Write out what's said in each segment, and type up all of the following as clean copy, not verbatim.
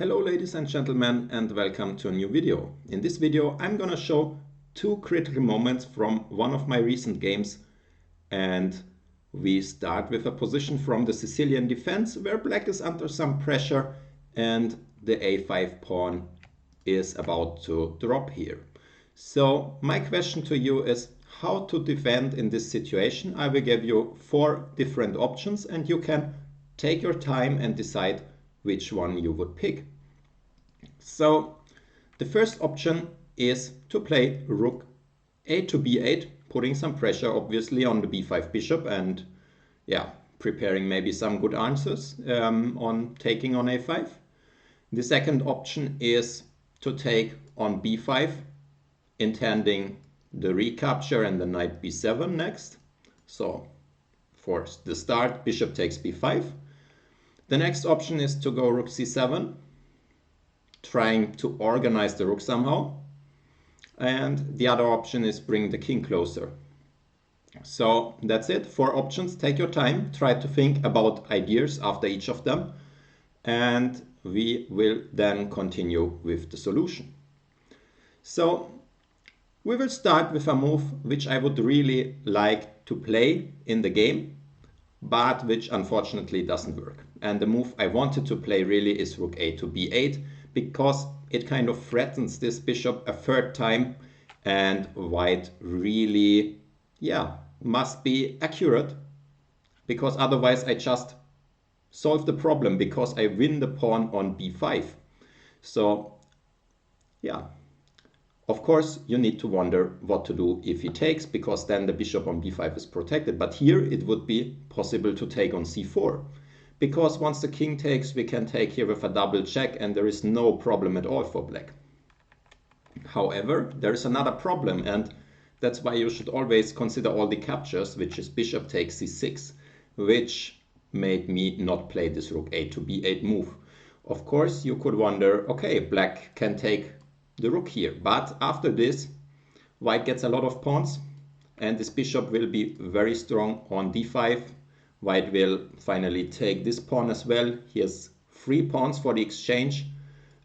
Hello ladies and gentlemen, and welcome to a new video. In this video I'm gonna show two critical moments from one of my recent games, and we start with a position from the Sicilian defense where black is under some pressure and the a5 pawn is about to drop here. So my question to you is how to defend in this situation. I will give you 4 different options and you can take your time and decide which one you would pick. So the first option is to play rook a to b8, putting some pressure obviously on the b5 bishop and preparing maybe some good answers on taking on a5. The second option is to take on b5, intending the recapture and the knight b7 next. So for the start, bishop takes b5. The next option is to go rook c7, trying to organize the rook somehow. And the other option is bring the king closer. So that's it. 4 options. Take your time. Try to think about ideas after each of them. And we will then continue with the solution. So we will start with a move which I would really like to play in the game, but which unfortunately doesn't work. And the move I wanted to play really is rook a to b8, because it kind of threatens this bishop a third time, and white really, must be accurate, because otherwise I just solve the problem, because I win the pawn on b5. So of course you need to wonder what to do if he takes, because then the bishop on b5 is protected. But here it would be possible to take on c4, because once the king takes, we can take here with a double check and there is no problem at all for black. However, there is another problem, and that's why you should always consider all the captures, which is bishop takes c6, which made me not play this rook a to b8 move. Of course, you could wonder, okay, black can take the rook here, but after this, white gets a lot of pawns, and this bishop will be very strong on d5. White will finally take this pawn as well. He has 3 pawns for the exchange,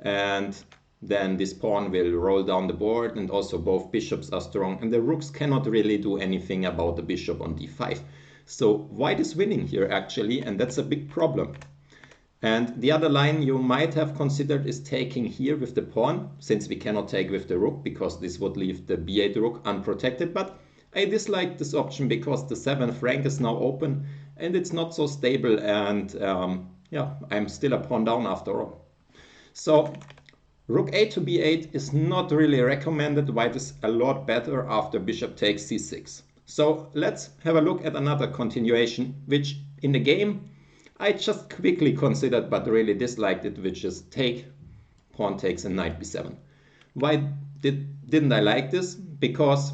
and then this pawn will roll down the board, and also both bishops are strong, and the rooks cannot really do anything about the bishop on d5. So white is winning here actually, and that's a big problem. And the other line you might have considered is taking here with the pawn, since we cannot take with the rook, because this would leave the b8 rook unprotected. But I dislike this option because the 7th rank is now open and it's not so stable, and I'm still a pawn down after all. So rook a to b8 is not really recommended. White is a lot better after bishop takes c6. So let's have a look at another continuation, which in the game I just quickly considered but really disliked it, which is take, pawn takes, and knight b7. Why didn't I like this? Because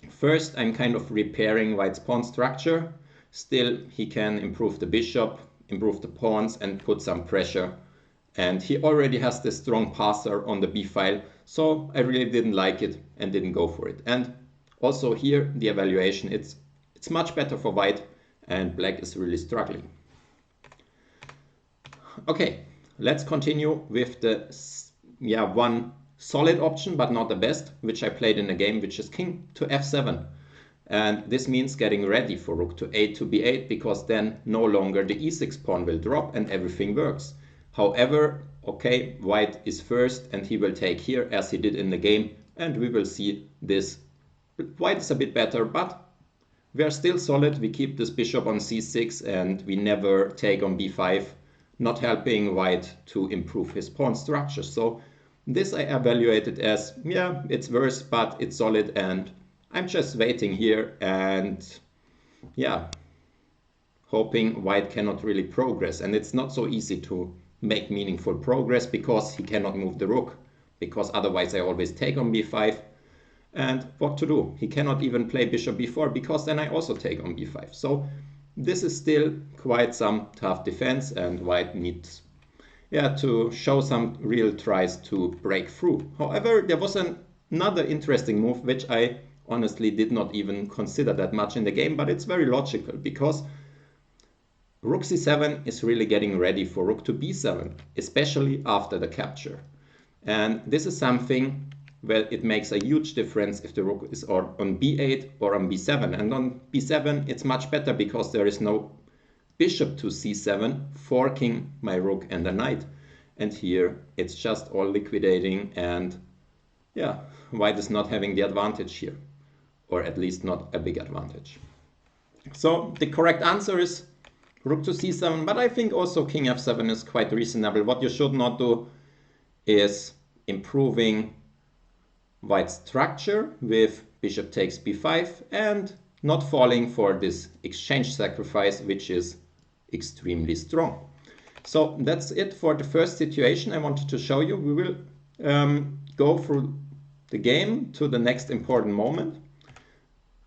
first I'm kind of repairing white's pawn structure. Still, he can improve the bishop, improve the pawns, and put some pressure. And he already has this strong passer on the b file, so I really didn't like it and didn't go for it. And also here, the evaluation, it's much better for white, and black is really struggling. Okay, let's continue with the one solid option, but not the best, which I played in the game, which is king to f7. And this means getting ready for rook to a to b8, because then no longer the e6 pawn will drop and everything works. However, okay, white is first and he will take here as he did in the game, and we will see this. White is a bit better, but we are still solid. We keep this bishop on c6 and we never take on b5, not helping white to improve his pawn structure. So this I evaluated as, it's worse, but it's solid, and I'm just waiting here and hoping white cannot really progress. And it's not so easy to make meaningful progress because he cannot move the rook, because otherwise I always take on b5. And what to do? He cannot even play bishop b4, because then I also take on b5. So this is still quite some tough defense, and white needs to show some real tries to break through. However, there was another interesting move which I honestly did not even consider that much in the game, but it's very logical, because Rook c7 is really getting ready for rook to b7, especially after the capture. And this is something where it makes a huge difference if the rook is on b8 or on b7. And on b7 it's much better because there is no bishop to c7 forking my rook and the knight. And here it's just all liquidating, and yeah, white is not having the advantage here, or at least not a big advantage. So the correct answer is rook to c7, but I think also king f7 is quite reasonable. What you should not do is improving white's structure with bishop takes b5 and not falling for this exchange sacrifice, which is extremely strong. So that's it for the first situation I wanted to show you. We will go through the game to the next important moment.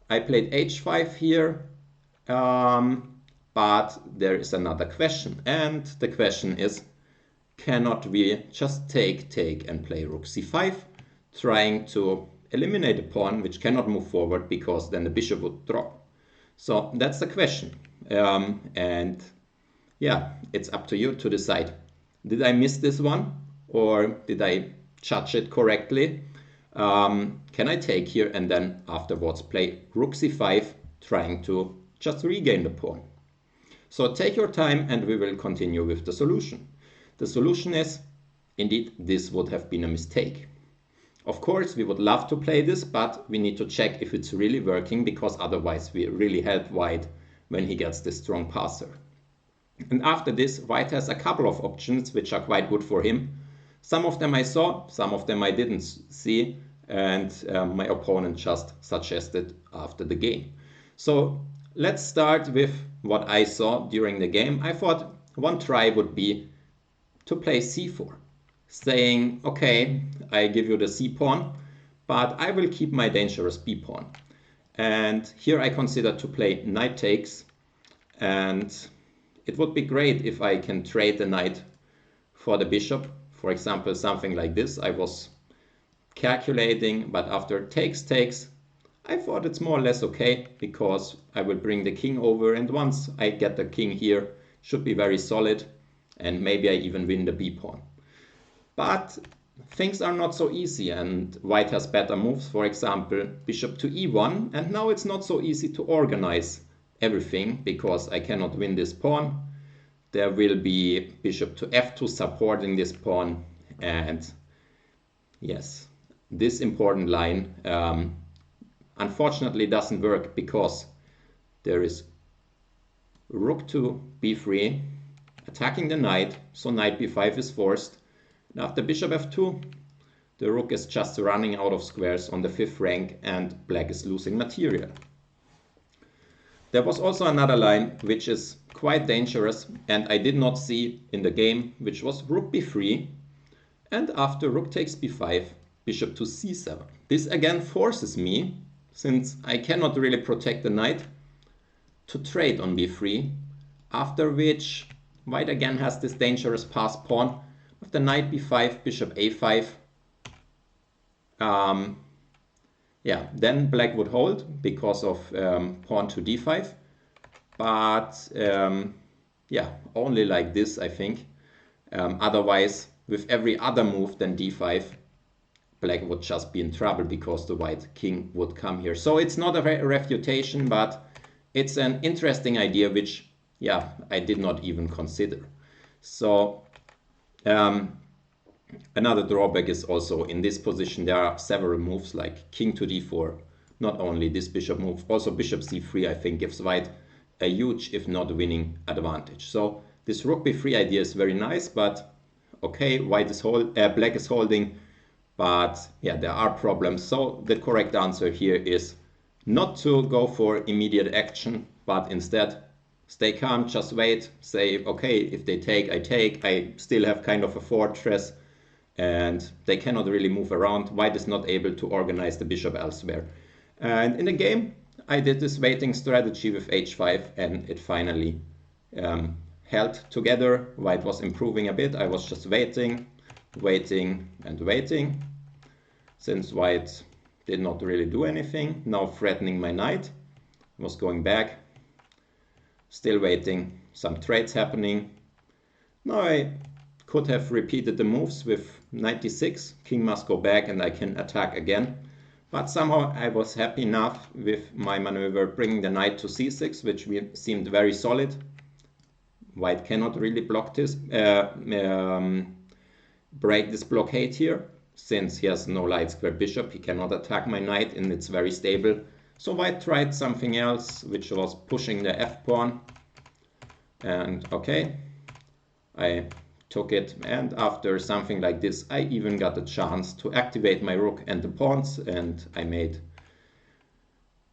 I played h5 here, but there is another question, and the question is, cannot we just take and play rook c5, trying to eliminate a pawn which cannot move forward because then the bishop would drop? So that's the question, and yeah, it's up to you to decide. Did I miss this one, or did I judge it correctly? Can I take here and then afterwards play rook c5, trying to just regain the pawn? So take your time and we will continue with the solution. The solution is, indeed, this would have been a mistake. Of course, we would love to play this, but we need to check if it's really working, because otherwise we really help white when he gets this strong passer. And after this, white has a couple of options which are quite good for him. Some of them I saw, some of them I didn't see, and my opponent just suggested after the game. So let's start with what I saw during the game. I thought one try would be to play c4, saying, okay, I give you the c pawn, but I will keep my dangerous b pawn. And here I consider to play knight takes, and it would be great if I can trade the knight for the bishop. For example, something like this. I was calculating, but after takes, I thought it's more or less okay, because I will bring the king over, and once I get the king here, should be very solid, and maybe I even win the b pawn. But things are not so easy, and white has better moves. For example, bishop to e1, and now it's not so easy to organize everything, because I cannot win this pawn. There will be bishop to f2 supporting this pawn, and yes, this important line unfortunately doesn't work, because there is rook to b3 attacking the knight, so knight b5 is forced, and after bishop f2 the rook is just running out of squares on the 5th rank, and black is losing material. There was also another line which is quite dangerous, and I did not see in the game, which was rook b3, and after rook takes b5, bishop to c7. This again forces me, since I cannot really protect the knight, to trade on b3, after which white again has this dangerous pass pawn with the knight b5, bishop a5. Yeah, then black would hold because of pawn to d5, but yeah, only like this, I think. Otherwise, with every other move than d5, black would just be in trouble, because the white king would come here. So it's not a refutation, but it's an interesting idea which, yeah, I did not even consider. So another drawback is also in this position there are several moves like king to d4, not only this bishop move, also bishop c3 I think gives white a huge, if not winning, advantage. So this rook b3 idea is very nice, but okay, black is holding, but yeah, there are problems. So the correct answer here is not to go for immediate action, but instead stay calm, just wait, say, okay, if they take, I take. I still have kind of a fortress, and they cannot really move around. White is not able to organize the bishop elsewhere. And in the game, I did this waiting strategy with h5, and it finally held together. White was improving a bit. I was just waiting, and waiting. Since white did not really do anything, now threatening my knight, I was going back. Still waiting, some trades happening. Now I could have repeated the moves with 96. King must go back and I can attack again. But somehow I was happy enough with my maneuver bringing the knight to c6, which seemed very solid. White cannot really block this, break this blockade here. Since he has no light square bishop, he cannot attack my knight and it's very stable. So white tried something else, which was pushing the f-pawn. And okay, I took it, and after something like this I even got a chance to activate my rook and the pawns, and I made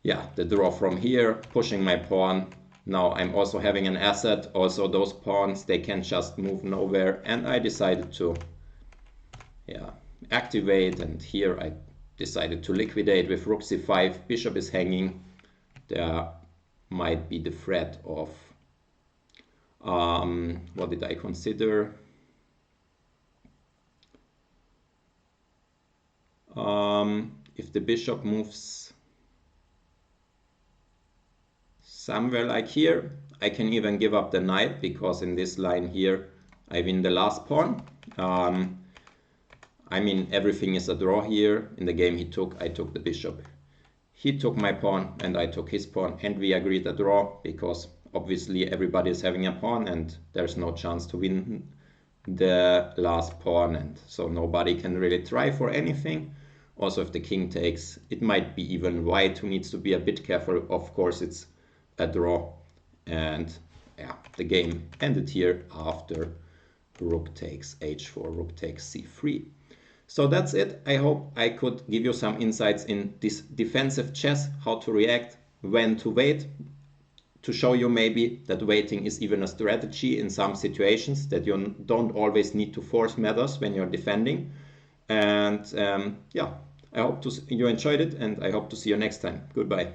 the draw from here, pushing my pawn. Now I'm also having an asset. Also those pawns, they can just move nowhere, and I decided to activate, and here I decided to liquidate with rook c5. Bishop is hanging. There might be the threat of what did I consider? If the bishop moves somewhere like here, I can even give up the knight, because in this line here I win the last pawn. I mean, everything is a draw here. In the game I took the bishop. He took my pawn and I took his pawn, and we agreed a draw, because obviously everybody is having a pawn and there's no chance to win the last pawn, and so nobody can really try for anything. Also, if the king takes, it might be even white who needs to be a bit careful. Of course, it's a draw, and the game ended here after rook takes h4, rook takes c3. So that's it. I hope I could give you some insights in this defensive chess, how to react, when to wait, to show you maybe that waiting is even a strategy in some situations, that you don't always need to force matters when you're defending. And I hope you enjoyed it, and I hope to see you next time. Goodbye.